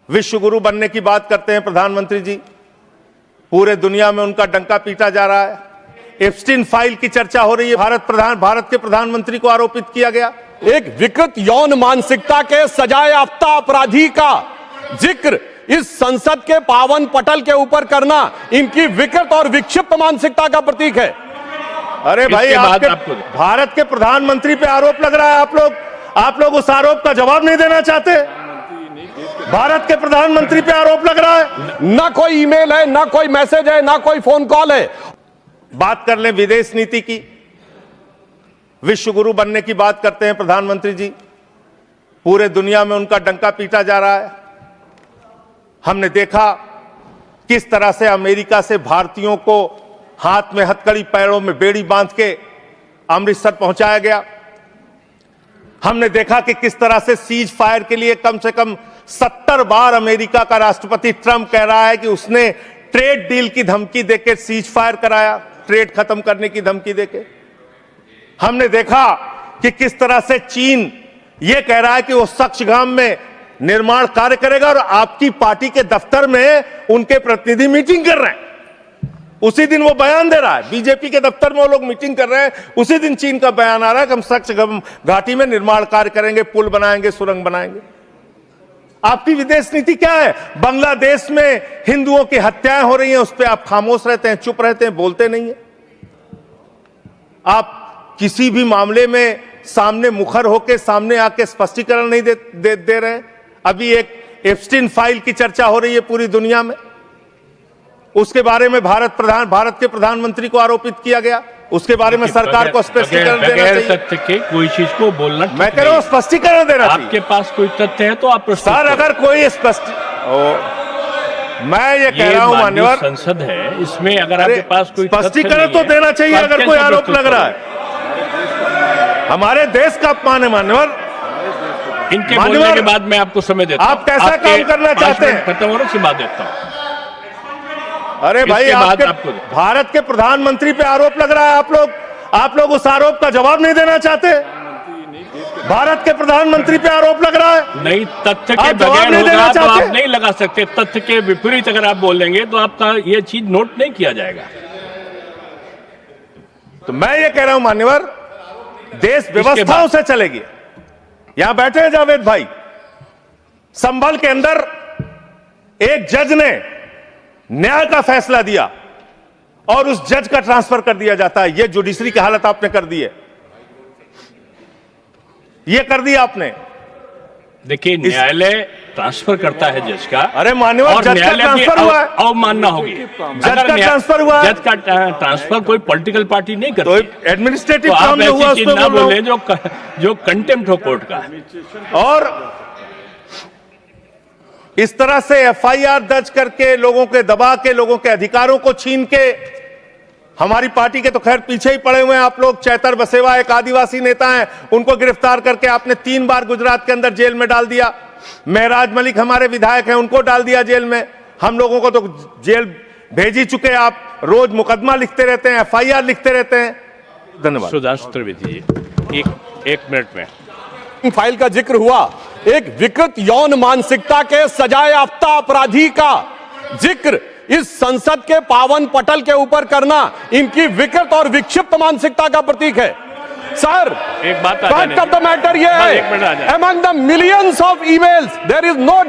विश्व गुरु बनने की बात करते हैं प्रधानमंत्री जी। पूरे दुनिया में उनका डंका पीटा जा रहा है। एप्स्टीन फाइल की चर्चा हो रही है। भारत के प्रधानमंत्री को आरोपित किया गया। एक विकृत यौन मानसिकता के सजायाफ्ता अपराधी का जिक्र इस संसद के पावन पटल के ऊपर करना इनकी विकृत और विक्षिप्त मानसिकता का प्रतीक है। अरे भाई, भारत के प्रधानमंत्री पे आरोप लग रहा है। आप लोग उस आरोप का जवाब नहीं देना चाहते। भारत के प्रधानमंत्री पे आरोप लग रहा है। ना कोई ईमेल है, ना कोई मैसेज है, ना कोई फोन कॉल है। बात कर लें विदेश नीति की। विश्व गुरु बनने की बात करते हैं प्रधानमंत्री जी। पूरे दुनिया में उनका डंका पीटा जा रहा है। हमने देखा किस तरह से अमेरिका से भारतीयों को हाथ में हथकड़ी, पैरों में बेड़ी बांध के अमृतसर पहुंचाया गया। हमने देखा कि किस तरह से सीज फायर के लिए कम से कम 70 बार अमेरिका का राष्ट्रपति ट्रंप कह रहा है कि उसने ट्रेड डील की धमकी देकर सीज फायर कराया, ट्रेड खत्म करने की धमकी देके। हमने देखा कि किस तरह से चीन यह कह रहा है कि वो सक्सगाम में निर्माण कार्य करेगा और आपकी पार्टी के दफ्तर में उनके प्रतिनिधि मीटिंग कर रहे हैं। उसी दिन वो बयान दे रहा है, बीजेपी के दफ्तर में वो लोग मीटिंग कर रहे हैं, उसी दिन चीन का बयान आ रहा है कि हम सक्सगाम घाटी में निर्माण कार्य करेंगे, पुल बनाएंगे, सुरंग बनाएंगे। आपकी विदेश नीति क्या है? बांग्लादेश में हिंदुओं की हत्याएं हो रही हैं, उस पर आप खामोश रहते हैं, चुप रहते हैं, बोलते नहीं है। आप किसी भी मामले में सामने मुखर होकर सामने आके स्पष्टीकरण नहीं दे रहे हैं। अभी एक एप्स्टीन फाइल की चर्चा हो रही है पूरी दुनिया में, उसके बारे में भारत के प्रधानमंत्री को आरोपित किया गया। उसके बारे में सरकार को स्पष्टीकरण देना चाहिए। तथ्य के कोई चीज को बोलना, मैं कह रहा हूं स्पष्टीकरण देना चाहिए। आपके पास कोई तथ्य है तो आप सर, अगर कोई मैं ये कह रहा हूं मान्यवर, संसद है, इसमें अगर आपके पास कोई स्पष्टीकरण तो देना चाहिए। अगर कोई आरोप लग रहा है, हमारे देश का अपमान है मान्यवर। इनके बोलने के बाद मैं आपको समय देता हूं। आप कैसा काम करना चाहते हैं? खत्म होने से बाद देता हूं। अरे भाई, भारत के प्रधानमंत्री पे आरोप लग रहा है। आप लोग उस आरोप का जवाब नहीं देना चाहते। भारत के प्रधानमंत्री पे आरोप लग रहा है। नहीं, तथ्य के बगैर होगा तो आप नहीं लगा सकते। तथ्य के विपरीत अगर आप बोलेंगे तो आपका ये चीज नोट नहीं किया जाएगा। तो मैं ये कह रहा हूं मान्यवर, देश व्यवस्थाओं से चलेगी। यहां बैठे हैं जावेद भाई। संभल के अंदर एक जज ने न्याय का फैसला दिया और उस जज का ट्रांसफर कर दिया जाता है। यह जुडिशरी की हालत आपने कर दी है। यह कर दिया आपने। देखिए, न्यायालय ट्रांसफर करता है जज का। अरे मान्यवर, जज का ट्रांसफर हुआ है, अवमानना होगी। जज का ट्रांसफर हुआ है। जज का ट्रांसफर कोई पॉलिटिकल पार्टी नहीं करती। तो एडमिनिस्ट्रेटिव तो काम में हुआ, ऐसी चीज ना बोले जो कंटेम्प्ट हो कोर्ट का। और इस तरह से एफआईआर दर्ज करके, लोगों के दबा के, लोगों के अधिकारों को छीन के, हमारी पार्टी के तो खैर पीछे ही पड़े हुए हैं आप लोग। चैतर बसेवा एक आदिवासी नेता हैं, उनको गिरफ्तार करके आपने 3 बार गुजरात के अंदर जेल में डाल दिया। महराज मलिक हमारे विधायक हैं, उनको डाल दिया जेल में। हम लोगों को तो जेल भेज ही चुके। आप रोज मुकदमा लिखते रहते हैं, एफआईआर लिखते रहते हैं। धन्यवाद। सुधांशु त्रिवेदी जी, एक मिनट में फाइल का जिक्र हुआ। एक विकृत यौन मानसिकता के सजायाफ्ता अपराधी का जिक्र इस संसद के पावन पटल के ऊपर करना इनकी विकृत और विक्षिप्त मानसिकता का प्रतीक है। सर, एक बात फैक्ट ऑफ द मैटर ये है, among the millions of emails there is no